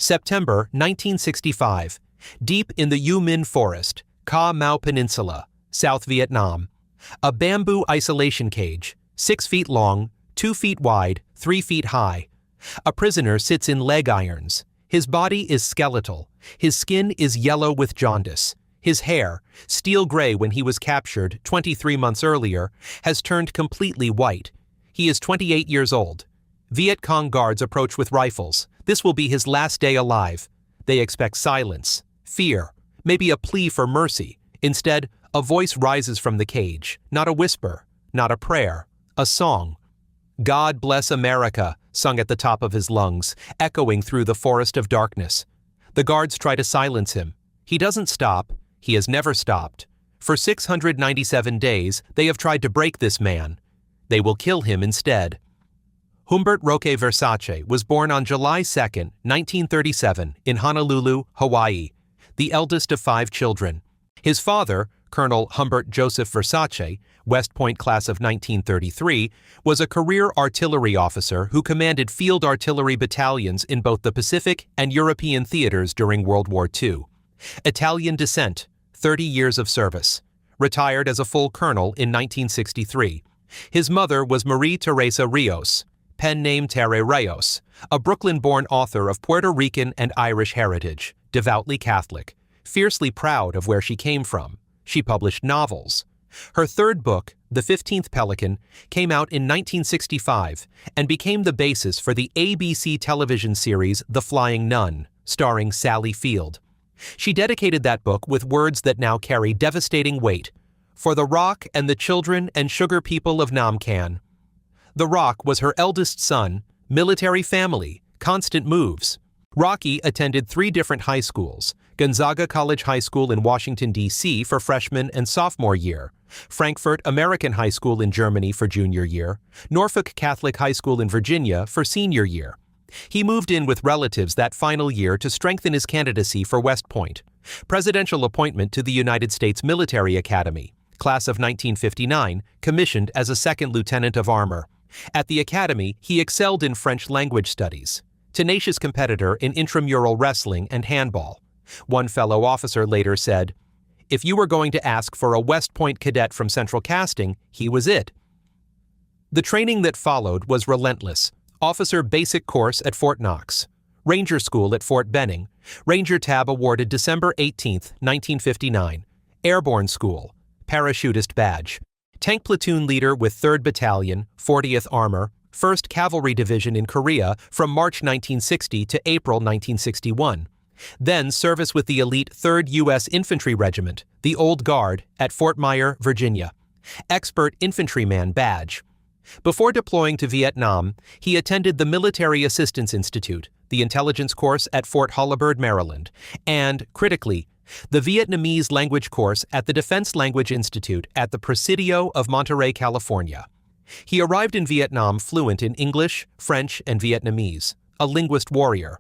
September 1965. Deep in the U Minh Forest, Ca Mau Peninsula, South Vietnam. A bamboo isolation cage, 6 feet long, 2 feet wide, 3 feet high. A prisoner sits in leg irons. His body is skeletal. His skin is yellow with jaundice. His hair, steel gray when he was captured 23 months earlier, has turned completely white. He is 28 years old. Viet Cong guards approach with rifles. This will be his last day alive. They expect silence, fear, maybe a plea for mercy. Instead, a voice rises from the cage, not a whisper, not a prayer, a song. God bless America, sung at the top of his lungs, echoing through the forest of darkness. The guards try to silence him. He doesn't stop. He has never stopped. For 697 days, they have tried to break this man. They will kill him instead. Humbert Rocky Versace was born on July 2, 1937, in Honolulu, Hawaii, the eldest of 5 children. His father, Colonel Humbert Joseph Versace, West Point class of 1933, was a career artillery officer who commanded field artillery battalions in both the Pacific and European theaters during World War II. Italian descent, 30 years of service. Retired as a full colonel in 1963. His mother was Marie Teresa Rios, pen name Tere Rios, a Brooklyn-born author of Puerto Rican and Irish heritage, devoutly Catholic, fiercely proud of where she came from. She published novels. Her third book, The 15th Pelican, came out in 1965 and became the basis for the ABC television series The Flying Nun, starring Sally Field. She dedicated that book with words that now carry devastating weight. For the Rock and the children and sugar people of Nam Can. The Rock was her eldest son, military family, constant moves. Rocky attended 3 different high schools: Gonzaga College High School in Washington, D.C. for freshman and sophomore year, Frankfurt American High School in Germany for junior year, Norfolk Catholic High School in Virginia for senior year. He moved in with relatives that final year to strengthen his candidacy for West Point, presidential appointment to the United States Military Academy, class of 1959, commissioned as a second lieutenant of armor. At the academy, he excelled in French language studies. Tenacious competitor in intramural wrestling and handball. One fellow officer later said, "If you were going to ask for a West Point cadet from Central Casting, he was it." The training that followed was relentless. Officer Basic Course at Fort Knox. Ranger School at Fort Benning. Ranger Tab awarded December 18, 1959. Airborne School. Parachutist Badge. Tank Platoon Leader with 3rd Battalion, 40th Armor, 1st Cavalry Division in Korea from March 1960 to April 1961. Then service with the elite 3rd U.S. Infantry Regiment, the Old Guard, at Fort Myer, Virginia. Expert Infantryman Badge. Before deploying to Vietnam, he attended the Military Assistance Institute, the intelligence course at Fort Holabird, Maryland, and, critically, the Vietnamese language course at the Defense Language Institute at the Presidio of Monterey, California. He arrived in Vietnam fluent in English, French, and Vietnamese, a linguist warrior.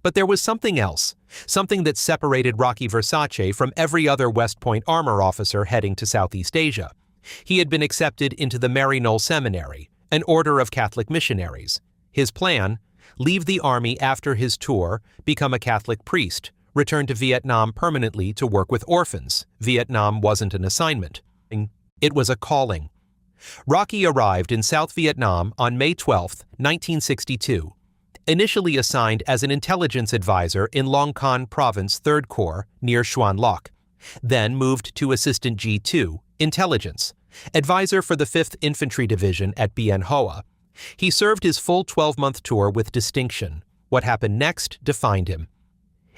But there was something else, something that separated Rocky Versace from every other West Point armor officer heading to Southeast Asia. He had been accepted into the Maryknoll Seminary, an order of Catholic missionaries. His plan? Leave the Army after his tour, become a Catholic priest, return to Vietnam permanently to work with orphans. Vietnam wasn't an assignment. It was a calling. Rocky arrived in South Vietnam on May 12, 1962. Initially assigned as an intelligence advisor in Long Con Province 3rd Corps near Xuan Loc. Then moved to Assistant G2, Intelligence, advisor for the 5th Infantry Division at Bien Hoa. He served his full 12-month tour with distinction. What happened next defined him.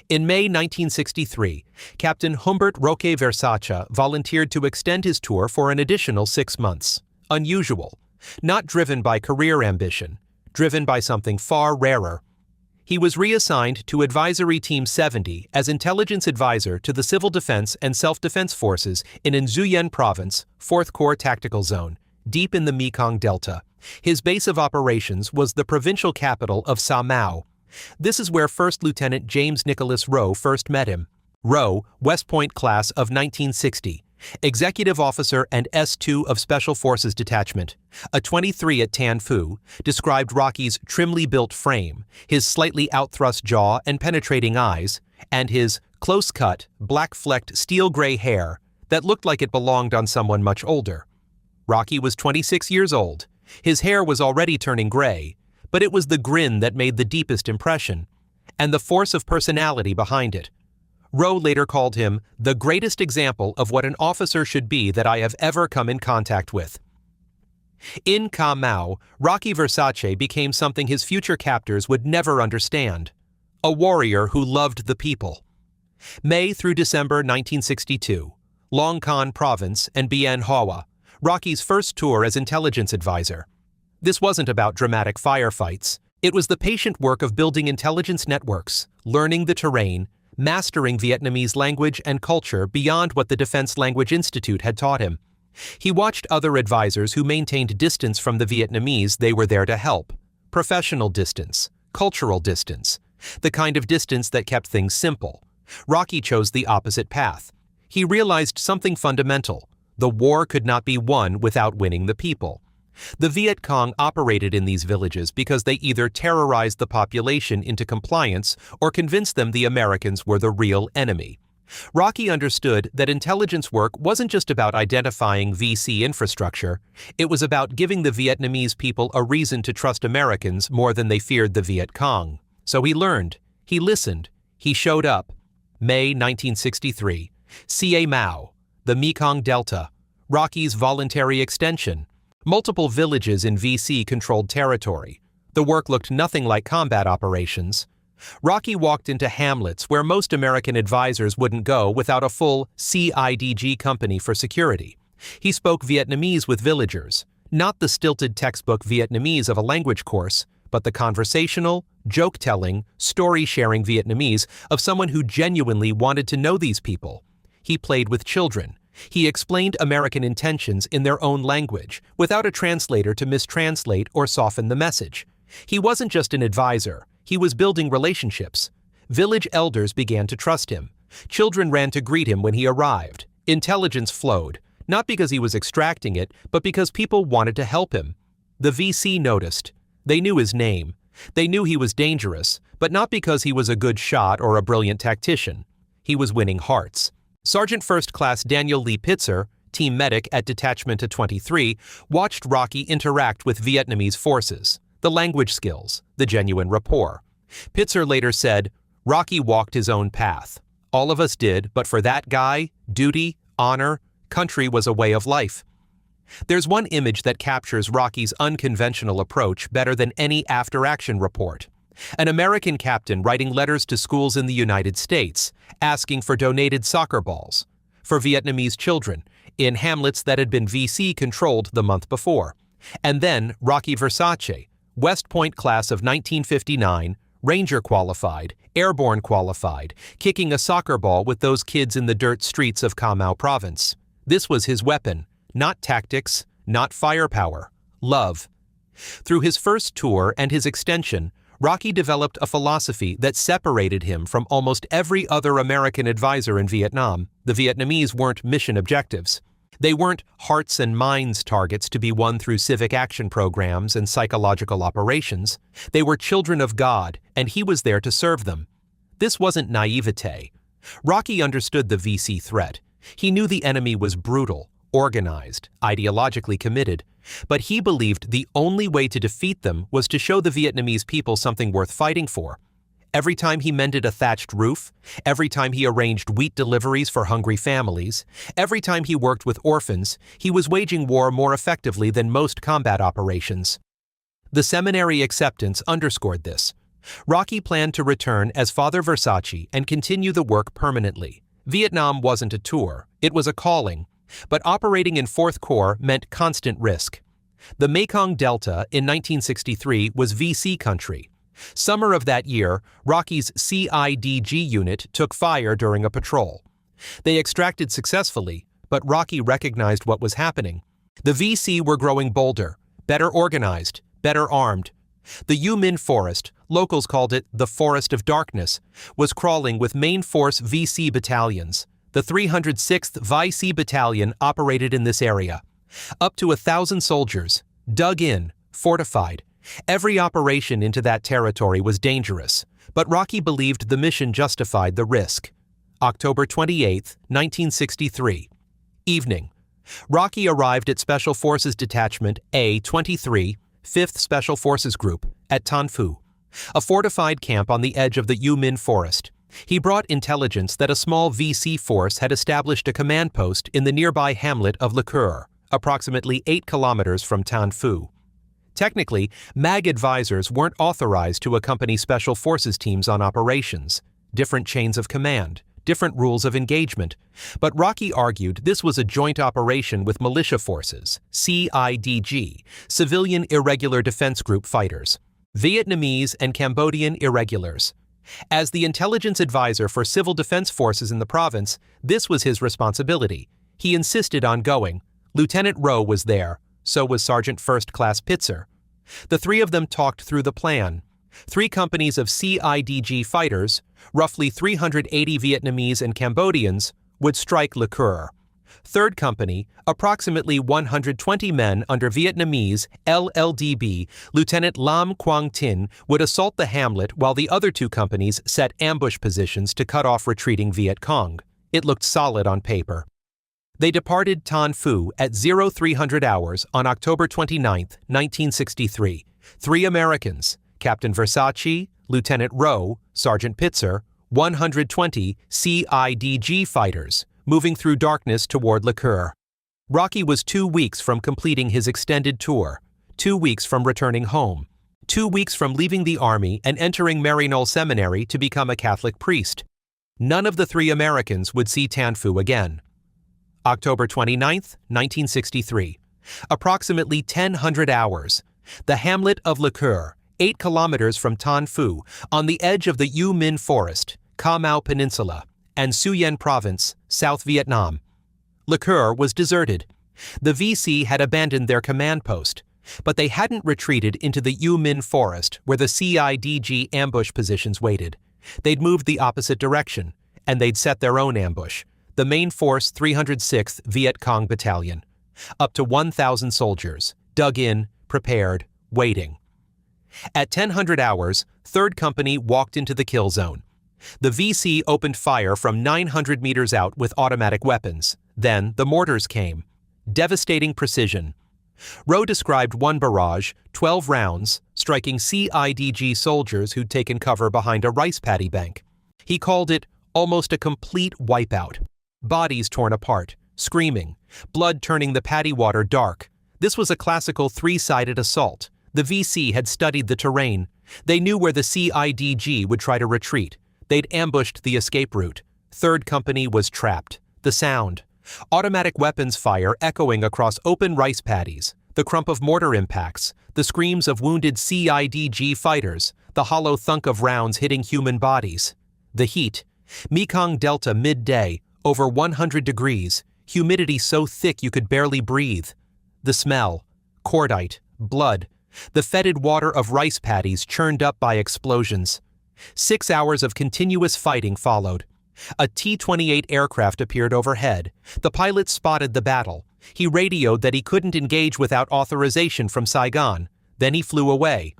In May 1963, Captain Humbert Roque Versace volunteered to extend his tour for an additional 6 months. Unusual. Not driven by career ambition. Driven by something far rarer. He was reassigned to Advisory Team 70 as intelligence advisor to the Civil Defense and Self-Defense Forces in An Giang Province, 4th Corps Tactical Zone, deep in the Mekong Delta. His base of operations was the provincial capital of Sa Mau. This is where First Lieutenant James Nicholas Rowe first met him. Rowe, West Point class of 1960, Executive Officer and S2 of Special Forces Detachment, a 23 at Tan Phu, described Rocky's trimly built frame, his slightly outthrust jaw and penetrating eyes, and his close-cut, black-flecked steel-gray hair that looked like it belonged on someone much older. Rocky was 26 years old. His hair was already turning gray, but it was the grin that made the deepest impression, and the force of personality behind it. Rowe later called him the greatest example of what an officer should be that I have ever come in contact with. In Ca Mau, Rocky Versace became something his future captors would never understand: a warrior who loved the people. May through December 1962, Long Con Province and Bien Hoa, Rocky's first tour as intelligence advisor. This wasn't about dramatic firefights. It was the patient work of building intelligence networks, learning the terrain, mastering Vietnamese language and culture beyond what the Defense Language Institute had taught him. He watched other advisors who maintained distance from the Vietnamese they were there to help. Professional distance, cultural distance, the kind of distance that kept things simple. Rocky chose the opposite path. He realized something fundamental: the war could not be won without winning the people. The Viet Cong operated in these villages because they either terrorized the population into compliance or convinced them the Americans were the real enemy. Rocky understood that intelligence work wasn't just about identifying VC infrastructure. It was about giving the Vietnamese people a reason to trust Americans more than they feared the Viet Cong. So he learned, he listened, he showed up. May 1963, Ca Mau, the Mekong Delta, Rocky's voluntary extension. Multiple villages in VC-controlled territory. The work looked nothing like combat operations. Rocky walked into hamlets where most American advisors wouldn't go without a full CIDG company for security. He spoke Vietnamese with villagers, not the stilted textbook Vietnamese of a language course, but the conversational, joke-telling, story-sharing Vietnamese of someone who genuinely wanted to know these people. He played with children. He explained American intentions in their own language, without a translator to mistranslate or soften the message. He wasn't just an advisor, he was building relationships. Village elders began to trust him. Children ran to greet him when he arrived. Intelligence flowed, not because he was extracting it, but because people wanted to help him. The VC noticed. They knew his name. They knew he was dangerous, but not because he was a good shot or a brilliant tactician. He was winning hearts. Sergeant First Class Daniel Lee Pitzer, team medic at Detachment 23, watched Rocky interact with Vietnamese forces, the language skills, the genuine rapport. Pitzer later said, "Rocky walked his own path. All of us did, but for that guy, duty, honor, country was a way of life." There's one image that captures Rocky's unconventional approach better than any after-action report. An American captain writing letters to schools in the United States, asking for donated soccer balls for Vietnamese children in hamlets that had been VC-controlled the month before. And then Rocky Versace, West Point class of 1959, Ranger qualified, airborne qualified, kicking a soccer ball with those kids in the dirt streets of Ca Mau province. This was his weapon, not tactics, not firepower, love. Through his first tour and his extension, Rocky developed a philosophy that separated him from almost every other American advisor in Vietnam. The Vietnamese weren't mission objectives. They weren't hearts and minds targets to be won through civic action programs and psychological operations. They were children of God, and he was there to serve them. This wasn't naivete. Rocky understood the VC threat. He knew the enemy was brutal, organized, ideologically committed, but he believed the only way to defeat them was to show the Vietnamese people something worth fighting for. Every time he mended a thatched roof, every time he arranged wheat deliveries for hungry families, every time he worked with orphans, he was waging war more effectively than most combat operations. The seminary acceptance underscored this. Rocky planned to return as Father Versace and continue the work permanently. Vietnam wasn't a tour, it was a calling. But operating in 4th Corps meant constant risk. The Mekong Delta in 1963 was VC country. Summer of that year, Rocky's CIDG unit took fire during a patrol. They extracted successfully, but Rocky recognized what was happening. The VC were growing bolder, better organized, better armed. The U Minh Forest, locals called it the Forest of Darkness, was crawling with main force VC battalions. The 306th VC Battalion operated in this area. Up to 1,000 soldiers, dug in, fortified. Every operation into that territory was dangerous, but Rocky believed the mission justified the risk. October 28, 1963. Evening. Rocky arrived at Special Forces Detachment A-23, 5th Special Forces Group, at Tan Phu, a fortified camp on the edge of the U Minh Forest. He brought intelligence that a small VC force had established a command post in the nearby hamlet of Le Coeur, approximately 8 kilometers from Tan Phu. Technically, MAG advisors weren't authorized to accompany Special Forces teams on operations, different chains of command, different rules of engagement, but Rocky argued this was a joint operation with militia forces, CIDG, Civilian Irregular Defense Group fighters, Vietnamese and Cambodian irregulars. As the intelligence advisor for civil defense forces in the province, this was his responsibility. He insisted on going. Lieutenant Rowe was there, so was Sergeant First Class Pitzer. The three of them talked through the plan. 3 companies of CIDG fighters, roughly 380 Vietnamese and Cambodians, would strike Le Coeur. 3rd Company, approximately 120 men under Vietnamese LLDB Lieutenant Lam Quang Tin, would assault the hamlet while the other 2 companies set ambush positions to cut off retreating Viet Cong. It looked solid on paper. They departed Tan Phu at 0300 hours on October 29, 1963. 3 Americans, Captain Versace, Lieutenant Rowe, Sergeant Pitzer, 120 CIDG fighters, moving through darkness toward Le Coeur. Rocky was 2 weeks from completing his extended tour, 2 weeks from returning home, 2 weeks from leaving the Army and entering Maryknoll Seminary to become a Catholic priest. None of the 3 Americans would see Tan Phu again. October 29, 1963. Approximately 1000 hours. The hamlet of Le Coeur, 8 kilometers from Tan Phu, on the edge of the U Minh Forest, Ca Mau Peninsula, and Xuyen Province, South Vietnam. Le Coeur was deserted. The VC had abandoned their command post, but they hadn't retreated into the U Minh Forest where the CIDG ambush positions waited. They'd moved the opposite direction, and they'd set their own ambush, the main force 306th Viet Cong Battalion. Up to 1,000 soldiers, dug in, prepared, waiting. At 1000 hours, 3rd Company walked into the kill zone. The VC opened fire from 900 meters out with automatic weapons. Then the mortars came. Devastating precision. Rowe described one barrage, 12 rounds, striking CIDG soldiers who'd taken cover behind a rice paddy bank. He called it almost a complete wipeout. Bodies torn apart, screaming, blood turning the paddy water dark. This was a classical 3-sided assault. The VC had studied the terrain. They knew where the CIDG would try to retreat. They'd ambushed the escape route. 3rd Company was trapped. The sound. Automatic weapons fire echoing across open rice paddies. The crump of mortar impacts. The screams of wounded CIDG fighters. The hollow thunk of rounds hitting human bodies. The heat. Mekong Delta midday, over 100 degrees. Humidity so thick you could barely breathe. The smell. Cordite. Blood. The fetid water of rice paddies churned up by explosions. 6 hours of continuous fighting followed. A T-28 aircraft appeared overhead. The pilot spotted the battle. He radioed that he couldn't engage without authorization from Saigon. Then he flew away.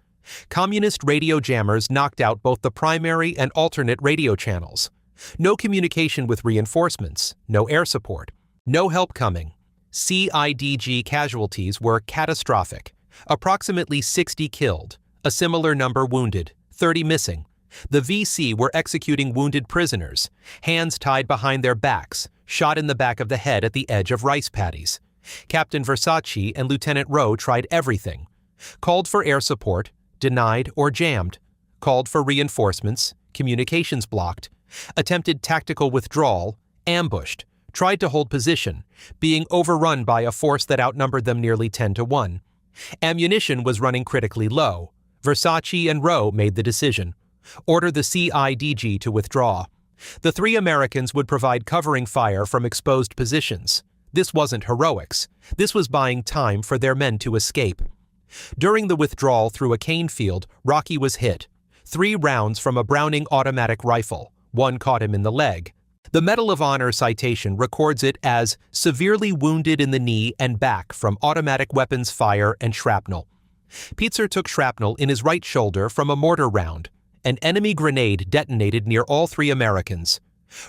Communist radio jammers knocked out both the primary and alternate radio channels. No communication with reinforcements, no air support, no help coming. CIDG casualties were catastrophic. Approximately 60 killed, a similar number wounded, 30 missing. The VC were executing wounded prisoners, hands tied behind their backs, shot in the back of the head at the edge of rice paddies. Captain Versace and Lieutenant Rowe tried everything. Called for air support, denied or jammed. Called for reinforcements, communications blocked. Attempted tactical withdrawal, ambushed. Tried to hold position, being overrun by a force that outnumbered them nearly 10-1. Ammunition was running critically low. Versace and Rowe made the decision. Order the CIDG to withdraw. The 3 Americans would provide covering fire from exposed positions. This wasn't heroics. This was buying time for their men to escape. During the withdrawal through a cane field, Rocky was hit. 3 rounds from a Browning automatic rifle. 1 caught him in the leg. The Medal of Honor citation records it as severely wounded in the knee and back from automatic weapons fire and shrapnel. Pitzer took shrapnel in his right shoulder from a mortar round. An enemy grenade detonated near all three Americans.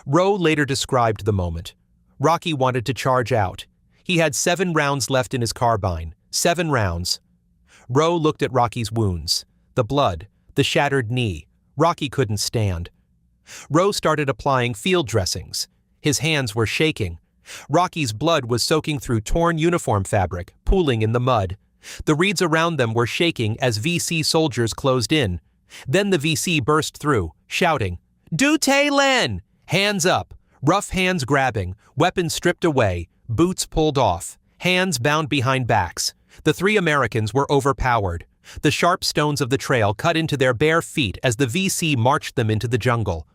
Rowe later described the moment. Rocky wanted to charge out. He had 7 rounds left in his carbine. 7 rounds. Rowe looked at Rocky's wounds. The blood, the shattered knee. Rocky couldn't stand. Rowe started applying field dressings. His hands were shaking. Rocky's blood was soaking through torn uniform fabric, pooling in the mud. The reeds around them were shaking as VC soldiers closed in. Then the VC burst through, shouting, "Du Tay Len!" Hands up, rough hands grabbing, weapons stripped away, boots pulled off, hands bound behind backs. The 3 Americans were overpowered. The sharp stones of the trail cut into their bare feet as the VC marched them into the jungle.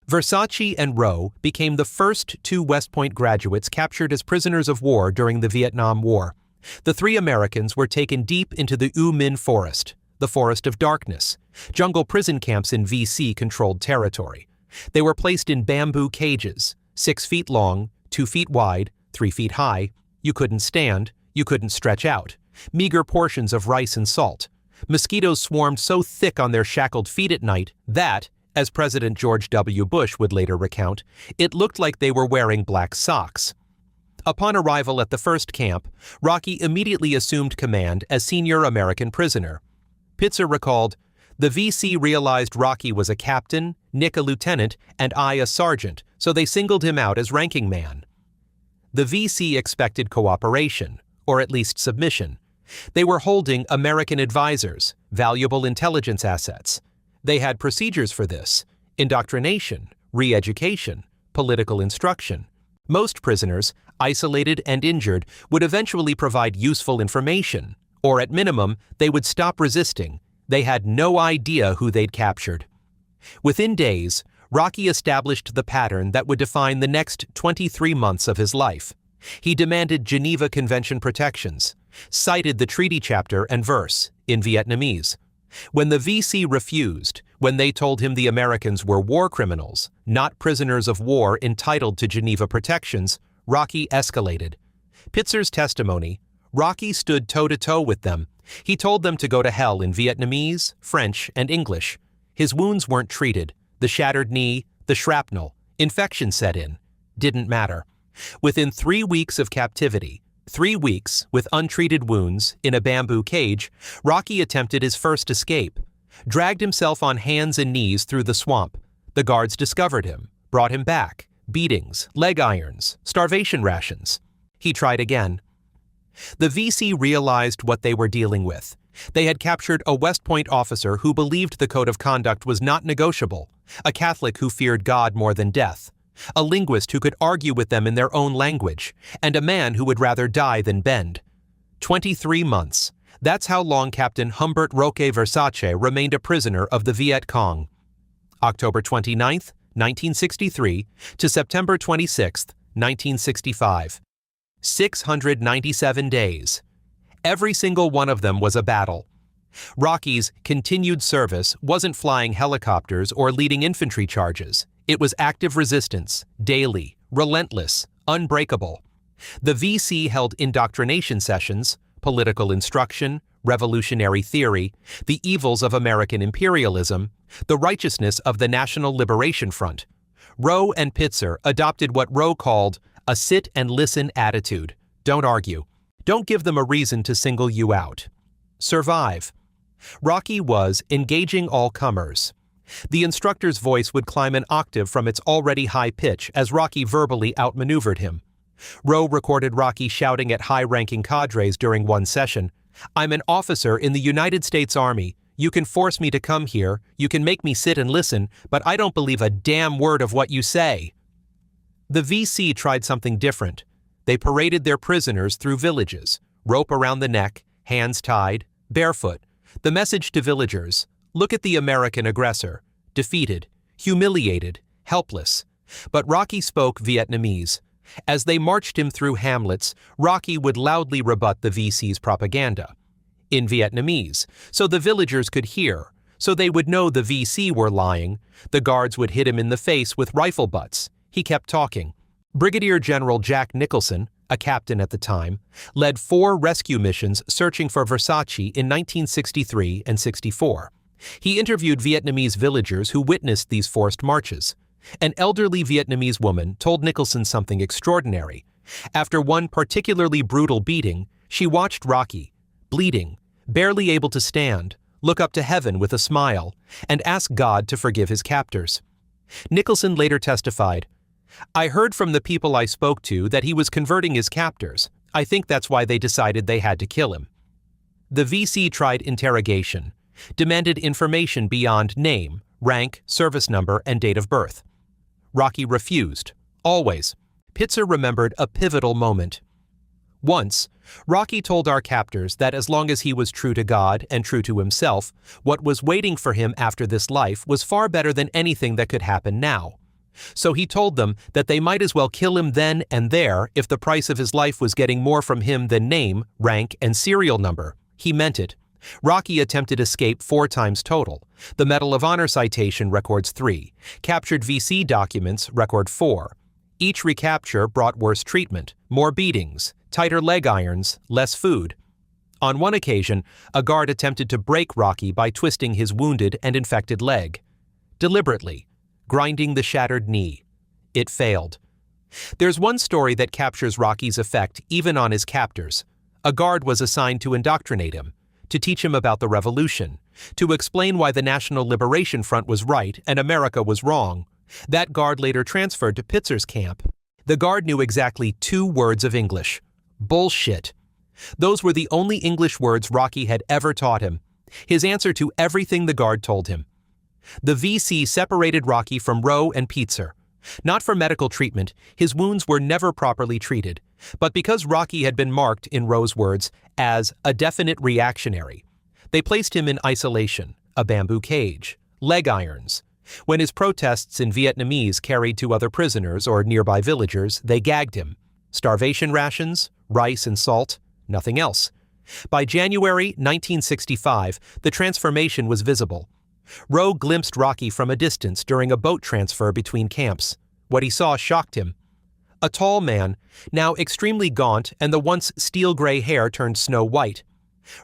Versace and Rowe became the first 2 West Point graduates captured as prisoners of war during the Vietnam War. The 3 Americans were taken deep into the U Minh Forest, the Forest of Darkness, jungle prison camps in VC-controlled territory. They were placed in bamboo cages, 6 feet long, 2 feet wide, 3 feet high. You couldn't stand, you couldn't stretch out. Meager portions of rice and salt. Mosquitoes swarmed so thick on their shackled feet at night that, as President George W. Bush would later recount, it looked like they were wearing black socks. Upon arrival at the first camp, Rocky immediately assumed command as senior American prisoner. Pitzer recalled, "The VC realized Rocky was a captain, Nick a lieutenant, and I a sergeant, so they singled him out as ranking man." The VC expected cooperation, or at least submission. They were holding American advisors, valuable intelligence assets. They had procedures for this: indoctrination, re-education, political instruction. Most prisoners, isolated and injured, would eventually provide useful information, or at minimum, they would stop resisting. They had no idea who they'd captured. Within days, Rocky established the pattern that would define the next 23 months of his life. He demanded Geneva Convention protections, cited the treaty chapter and verse in Vietnamese. When the VC refused, when they told him the Americans were war criminals, not prisoners of war entitled to Geneva protections, Rocky escalated. Pitzer's testimony: Rocky stood toe-to-toe with them. He told them to go to hell in Vietnamese, French, and English. His wounds weren't treated. The shattered knee, the shrapnel, infection set in. Didn't matter. Within 3 weeks of captivity, 3 weeks with untreated wounds in a bamboo cage, Rocky attempted his first escape. Dragged himself on hands and knees through the swamp. The guards discovered him, brought him back. Beatings, leg irons, starvation rations. He tried again. The VC realized what they were dealing with. They had captured a West Point officer who believed the code of conduct was not negotiable, a Catholic who feared God more than death, a linguist who could argue with them in their own language, and a man who would rather die than bend. 23 months. That's how long Captain Humbert Rocky Versace remained a prisoner of the Viet Cong. October 29, 1963 to September 26, 1965. 697 days. Every single one of them was a battle. Rocky's continued service wasn't flying helicopters or leading infantry charges. It was active resistance, daily, relentless, unbreakable. The VC held indoctrination sessions, political instruction, revolutionary theory, the evils of American imperialism, the righteousness of the National Liberation Front. Rowe and Pitzer adopted what Rowe called a sit-and-listen attitude. Don't argue. Don't give them a reason to single you out. Survive. Rocky was engaging all comers. The instructor's voice would climb an octave from its already high pitch as Rocky verbally outmaneuvered him. Rowe recorded Rocky shouting at high-ranking cadres during one session, "I'm an officer in the United States Army. You can force me to come here, you can make me sit and listen, but I don't believe a damn word of what you say." The VC tried something different. They paraded their prisoners through villages, rope around the neck, hands tied, barefoot. The message to villagers: look at the American aggressor, defeated, humiliated, helpless. But Rocky spoke Vietnamese. As they marched him through hamlets, Rocky would loudly rebut the VC's propaganda. In Vietnamese, so the villagers could hear, so they would know the VC were lying. The guards would hit him in the face with rifle butts. He kept talking. Brigadier General Jack Nicholson, a captain at the time, led 4 rescue missions searching for Versace in 1963 and 64. He interviewed Vietnamese villagers who witnessed these forced marches. An elderly Vietnamese woman told Nicholson something extraordinary. After one particularly brutal beating, she watched Rocky, bleeding, barely able to stand, look up to heaven with a smile, and ask God to forgive his captors. Nicholson later testified, "I heard from the people I spoke to that he was converting his captors. I think that's why they decided they had to kill him." The VC tried interrogation, demanded information beyond name, rank, service number, and date of birth. Rocky refused, always. Pitzer remembered a pivotal moment. Once, Rocky told our captors that as long as he was true to God and true to himself, what was waiting for him after this life was far better than anything that could happen now. So he told them that they might as well kill him then and there if the price of his life was getting more from him than name, rank, and serial number. He meant it. Rocky attempted escape 4 times total. The Medal of Honor citation records 3. Captured VC documents record 4. Each recapture brought worse treatment, more beatings, tighter leg irons, less food. On one occasion, a guard attempted to break Rocky by twisting his wounded and infected leg. Deliberately, grinding the shattered knee. It failed. There's one story that captures Rocky's effect even on his captors. A guard was assigned to indoctrinate him, to teach him about the revolution, to explain why the National Liberation Front was right and America was wrong. That guard later transferred to Pitzer's camp. The guard knew exactly 2 words of English. Bullshit. Those were the only English words Rocky had ever taught him. His answer to everything the guard told him. The VC separated Rocky from Rowe and Pitzer. Not for medical treatment, his wounds were never properly treated, but because Rocky had been marked, in Rowe's words, as a definite reactionary. They placed him in isolation, a bamboo cage, leg irons. When his protests in Vietnamese carried to other prisoners or nearby villagers, they gagged him. Starvation rations, rice and salt, nothing else. By January 1965, the transformation was visible. Rowe glimpsed Rocky from a distance during a boat transfer between camps. What he saw shocked him. A tall man, now extremely gaunt and the once steel-gray hair turned snow-white.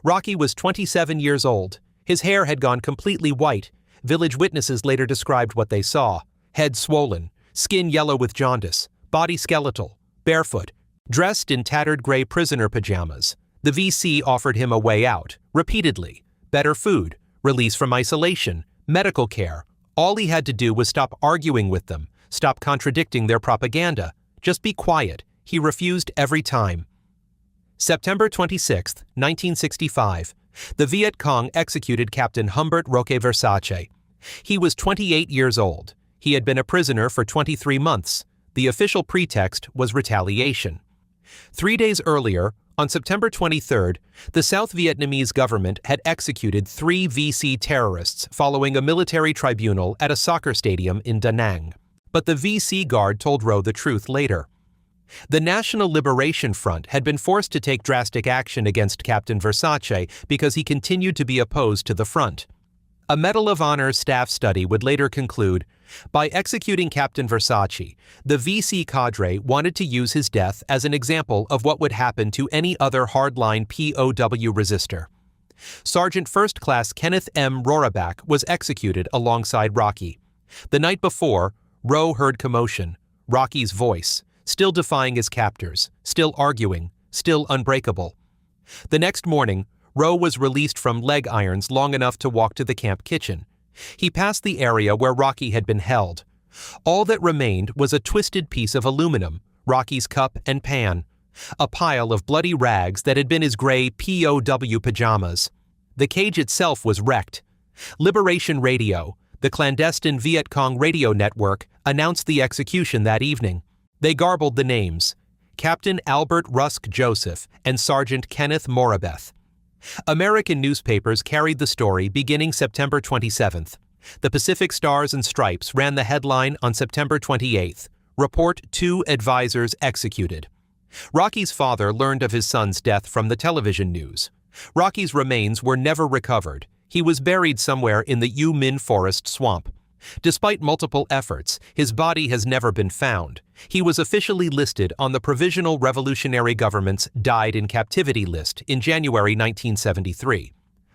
Rocky was 27 years old. His hair had gone completely white. Village witnesses later described what they saw. Head swollen, skin yellow with jaundice, body skeletal, barefoot, dressed in tattered gray prisoner pajamas. The VC offered him a way out, repeatedly. Better food, release from isolation, medical care. All he had to do was stop arguing with them, stop contradicting their propaganda. Just be quiet. He refused every time. September 26, 1965. The Viet Cong executed Captain Humbert Rocky Versace. He was 28 years old. He had been a prisoner for 23 months. The official pretext was retaliation. 3 days earlier, on September 23rd, the South Vietnamese government had executed 3 VC terrorists following a military tribunal at a soccer stadium in Da Nang. But the VC guard told Rowe the truth later. The National Liberation Front had been forced to take drastic action against Captain Versace because he continued to be opposed to the front. A Medal of Honor staff study would later conclude, by executing Captain Versace, the VC cadre wanted to use his death as an example of what would happen to any other hardline POW resistor. Sergeant First Class Kenneth M. Roraback was executed alongside Rocky. The night before, Rowe heard commotion, Rocky's voice, still defying his captors, still arguing, still unbreakable. The next morning, Rowe was released from leg irons long enough to walk to the camp kitchen. He passed the area where Rocky had been held. All that remained was a twisted piece of aluminum, Rocky's cup and pan, a pile of bloody rags that had been his gray POW pajamas. The cage itself was wrecked. Liberation Radio, the clandestine Viet Cong radio network, announced the execution that evening. They garbled the names, Captain Albert Rusk Joseph and Sergeant Kenneth Morabeth. American newspapers carried the story beginning September 27th. The Pacific Stars and Stripes ran the headline on September 28th, Report 2 Advisors Executed. Rocky's father learned of his son's death from the television news. Rocky's remains were never recovered. He was buried somewhere in the U Minh Forest swamp. Despite multiple efforts, his body has never been found. He was officially listed on the Provisional Revolutionary Government's Died in Captivity list in January 1973.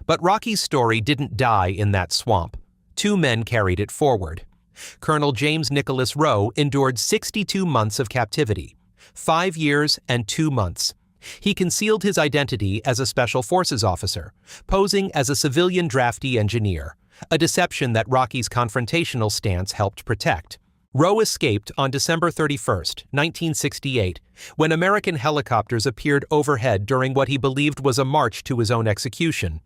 But Rocky's story didn't die in that swamp. Two men carried it forward. Colonel James Nicholas Rowe endured 62 months of captivity, 5 years and 2 months. He concealed his identity as a Special Forces officer, posing as a civilian drafty engineer, a deception that Rocky's confrontational stance helped protect. Rowe escaped on December 31, 1968, when American helicopters appeared overhead during what he believed was a march to his own execution.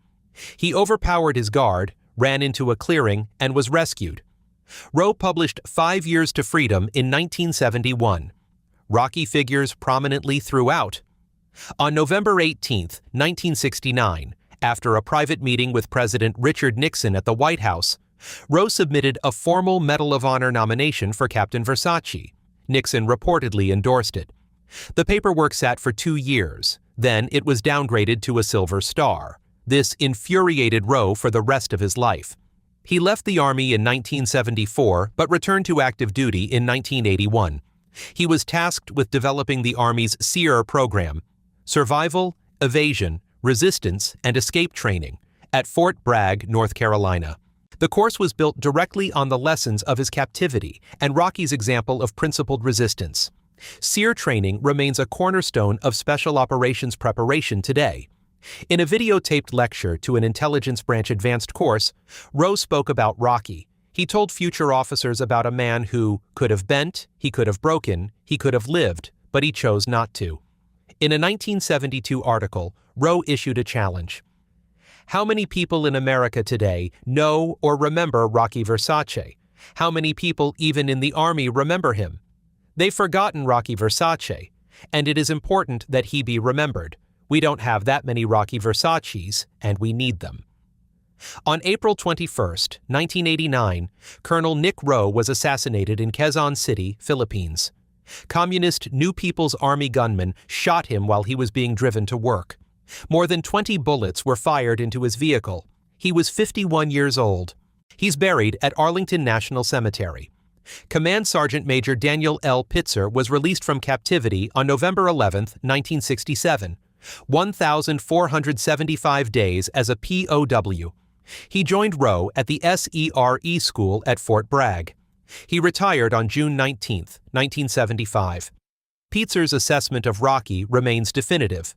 He overpowered his guard, ran into a clearing, and was rescued. Rowe published 5 Years to Freedom in 1971. Rocky figures prominently throughout. On November 18, 1969, after a private meeting with President Richard Nixon at the White House, Rowe submitted a formal Medal of Honor nomination for Captain Versace. Nixon reportedly endorsed it. The paperwork sat for 2 years. Then it was downgraded to a Silver Star. This infuriated Rowe for the rest of his life. He left the Army in 1974 but returned to active duty in 1981. He was tasked with developing the Army's SEER program, Survival, Evasion, Resistance, and Escape Training, at Fort Bragg, North Carolina. The course was built directly on the lessons of his captivity and Rocky's example of principled resistance. SEER training remains a cornerstone of special operations preparation today. In a videotaped lecture to an intelligence branch advanced course, Rowe spoke about Rocky. He told future officers about a man who could have bent, he could have broken, he could have lived, but he chose not to. In a 1972 article, Rowe issued a challenge. How many people in America today know or remember Rocky Versace? How many people even in the Army remember him? They've forgotten Rocky Versace, and it is important that he be remembered. We don't have that many Rocky Versaces, and we need them. On April 21, 1989, Colonel Nick Rowe was assassinated in Quezon City, Philippines. Communist New People's Army gunmen shot him while he was being driven to work. More than 20 bullets were fired into his vehicle. He was 51 years old. He's buried at Arlington National Cemetery. Command Sergeant Major Daniel L. Pitzer was released from captivity on November 11, 1967. 1,475 days as a POW. He joined Rowe at the SERE school at Fort Bragg. He retired on June 19, 1975. Pitzer's assessment of Rocky remains definitive.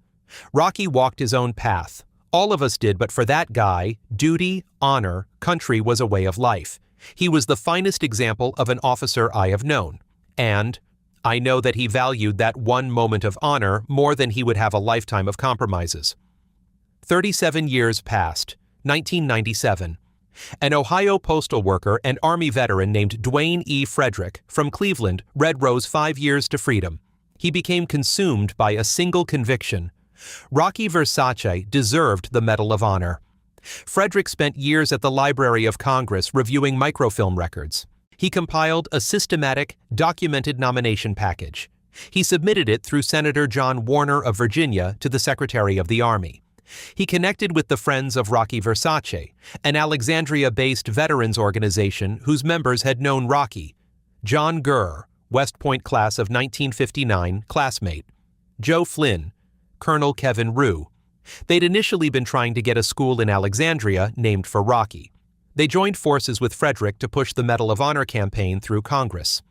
Rocky walked his own path. All of us did, but for that guy, duty, honor, country was a way of life. He was the finest example of an officer I have known. And I know that he valued that one moment of honor more than he would have a lifetime of compromises. 37 years passed. 1997. An Ohio postal worker and Army veteran named Dwayne E. Frederick from Cleveland read Rowe's 5 Years to Freedom. He became consumed by a single conviction. Rocky Versace deserved the Medal of Honor. Frederick spent years at the Library of Congress reviewing microfilm records. He compiled a systematic, documented nomination package. He submitted it through Senator John Warner of Virginia to the Secretary of the Army. He connected with the Friends of Rocky Versace, an Alexandria-based veterans organization whose members had known Rocky. John Gurr, West Point class of 1959, classmate. Joe Flynn, Colonel Kevin Rue. They'd initially been trying to get a school in Alexandria named for Rocky. They joined forces with Frederick to push the Medal of Honor campaign through Congress.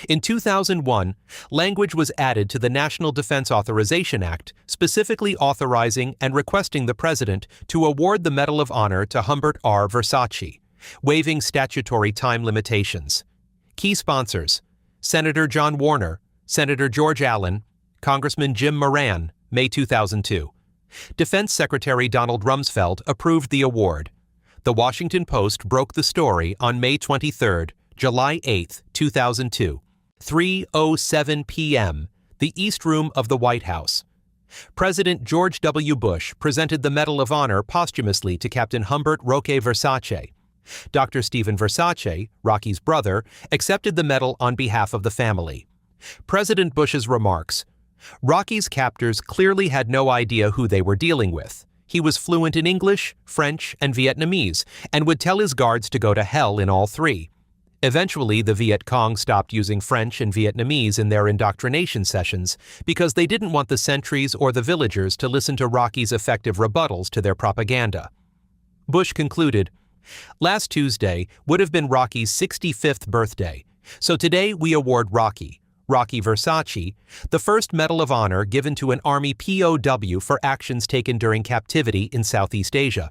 In 2001, language was added to the National Defense Authorization Act, specifically authorizing and requesting the President to award the Medal of Honor to Humbert R. Versace, waiving statutory time limitations. Key sponsors: Senator John Warner, Senator George Allen, Congressman Jim Moran, May 2002. Defense Secretary Donald Rumsfeld approved the award. The Washington Post broke the story on May 23, July 8, 2002, 3:07 p.m., the East Room of the White House. President George W. Bush presented the Medal of Honor posthumously to Captain Humbert Roque Versace. Dr. Stephen Versace, Rocky's brother, accepted the medal on behalf of the family. President Bush's remarks: Rocky's captors clearly had no idea who they were dealing with. He was fluent in English, French, and Vietnamese, and would tell his guards to go to hell in all three. Eventually, the Viet Cong stopped using French and Vietnamese in their indoctrination sessions because they didn't want the sentries or the villagers to listen to Rocky's effective rebuttals to their propaganda. Bush concluded, "Last Tuesday would have been Rocky's 65th birthday, so today we award Rocky Versace, the first Medal of Honor given to an Army POW for actions taken during captivity in Southeast Asia."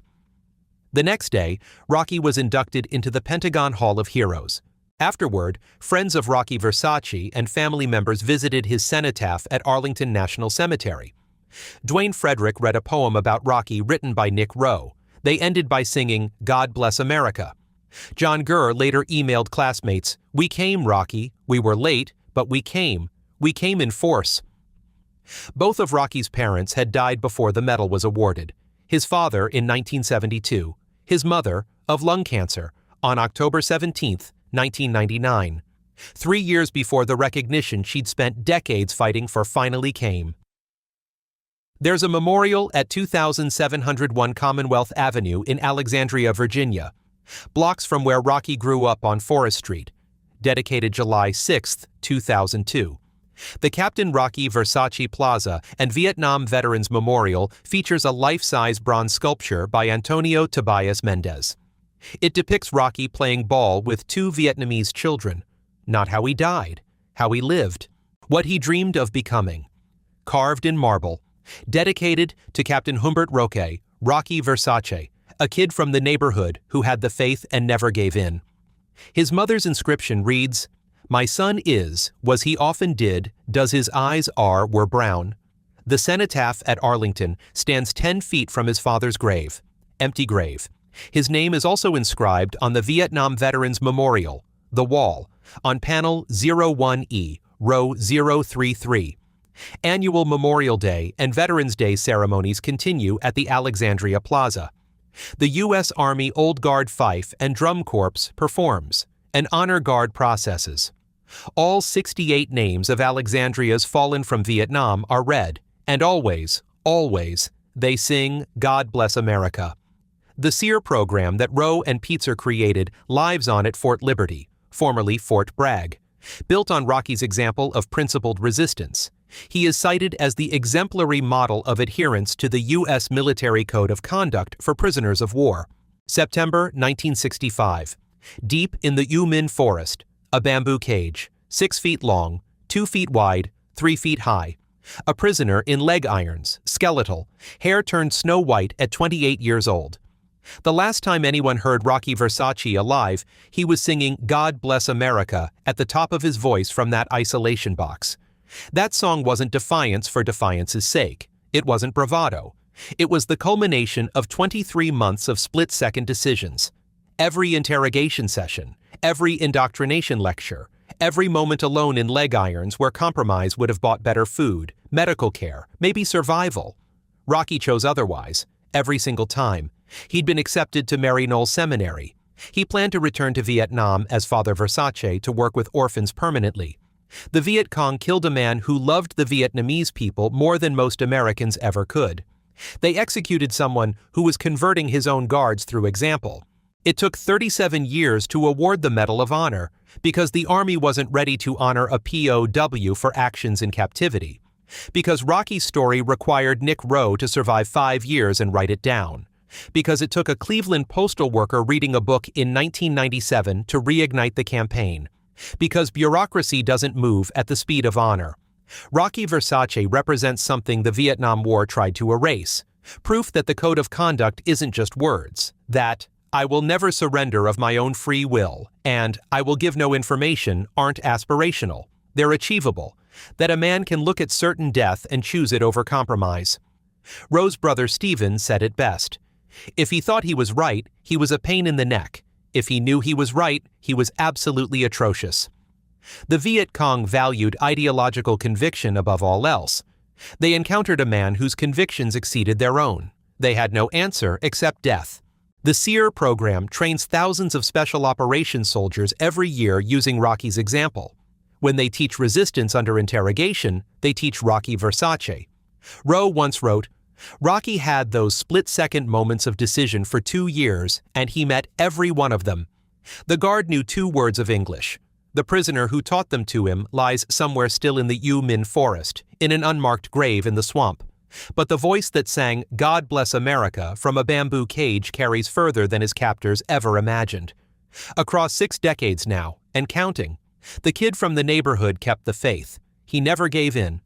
The next day, Rocky was inducted into the Pentagon Hall of Heroes. Afterward, friends of Rocky Versace and family members visited his cenotaph at Arlington National Cemetery. Dwayne Frederick read a poem about Rocky written by Nick Rowe. They ended by singing, "God Bless America." John Gurr later emailed classmates, "We came, Rocky. We were late, but we came. We came in force." Both of Rocky's parents had died before the medal was awarded. His father in 1972, his mother of lung cancer on October 17, 1999. 3 years before the recognition she'd spent decades fighting for finally came. There's a memorial at 2701 Commonwealth Avenue in Alexandria, Virginia, blocks from where Rocky grew up on Forest Street, dedicated July 6, 2002. The Captain Rocky Versace Plaza and Vietnam Veterans Memorial features a life-size bronze sculpture by Antonio Tobias Mendez. It depicts Rocky playing ball with 2 Vietnamese children, not how he died, how he lived, what he dreamed of becoming. Carved in marble, dedicated to Captain Humbert Rocky Versace, a kid from the neighborhood who had the faith and never gave in. His mother's inscription reads, "My son is, was he often did, does his eyes are, were brown." The cenotaph at Arlington stands 10 feet from his father's grave, empty grave. His name is also inscribed on the Vietnam Veterans Memorial, the wall, on panel 01E, row 033. Annual Memorial Day and Veterans Day ceremonies continue at the Alexandria Plaza. The U.S. Army Old Guard Fife and Drum Corps performs, and honor guard processes. All 68 names of Alexandria's fallen from Vietnam are read, and always, they sing God Bless America. The SEER program that Rowe and Pietzer created lives on at Fort Liberty, formerly Fort Bragg. Built on Rocky's example of principled resistance, he is cited as the exemplary model of adherence to the U.S. Military Code of Conduct for prisoners of war. September 1965. Deep in the U Minh Forest, a bamboo cage, 6 feet long, 2 feet wide, 3 feet high. A prisoner in leg irons, skeletal, hair turned snow white at 28 years old. The last time anyone heard Rocky Versace alive, he was singing God Bless America at the top of his voice from that isolation box. That song wasn't defiance for defiance's sake. It wasn't bravado. It was the culmination of 23 months of split-second decisions. Every interrogation session, every indoctrination lecture, every moment alone in leg irons where compromise would have bought better food, medical care, maybe survival. Rocky chose otherwise, every single time. He'd been accepted to Maryknoll Seminary. He planned to return to Vietnam as Father Versace to work with orphans permanently. The Viet Cong killed a man who loved the Vietnamese people more than most Americans ever could. They executed someone who was converting his own guards through example. It took 37 years to award the Medal of Honor because the Army wasn't ready to honor a POW for actions in captivity. Because Rocky's story required Nick Rowe to survive 5 years and write it down. Because it took a Cleveland postal worker reading a book in 1997 to reignite the campaign. Because bureaucracy doesn't move at the speed of honor. Rocky Versace represents something the Vietnam War tried to erase. Proof that the code of conduct isn't just words. That, "I will never surrender of my own free will," and "I will give no information" aren't aspirational. They're achievable. That a man can look at certain death and choose it over compromise. Rowe's brother Stephen said it best. If he thought he was right, he was a pain in the neck. If he knew he was right, he was absolutely atrocious. The Viet Cong valued ideological conviction above all else. They encountered a man whose convictions exceeded their own. They had no answer except death. The SEER program trains thousands of special operations soldiers every year using Rocky's example. When they teach resistance under interrogation, they teach Rocky Versace. Rowe once wrote, "Rocky had those split-second moments of decision for 2 years, and he met every one of them. The guard knew 2 words of English. The prisoner who taught them to him lies somewhere still in the U Minh Forest, in an unmarked grave in the swamp. But the voice that sang "God Bless America" from a bamboo cage carries further than his captors ever imagined. Across 6 decades now, and counting, the kid from the neighborhood kept the faith. He never gave in,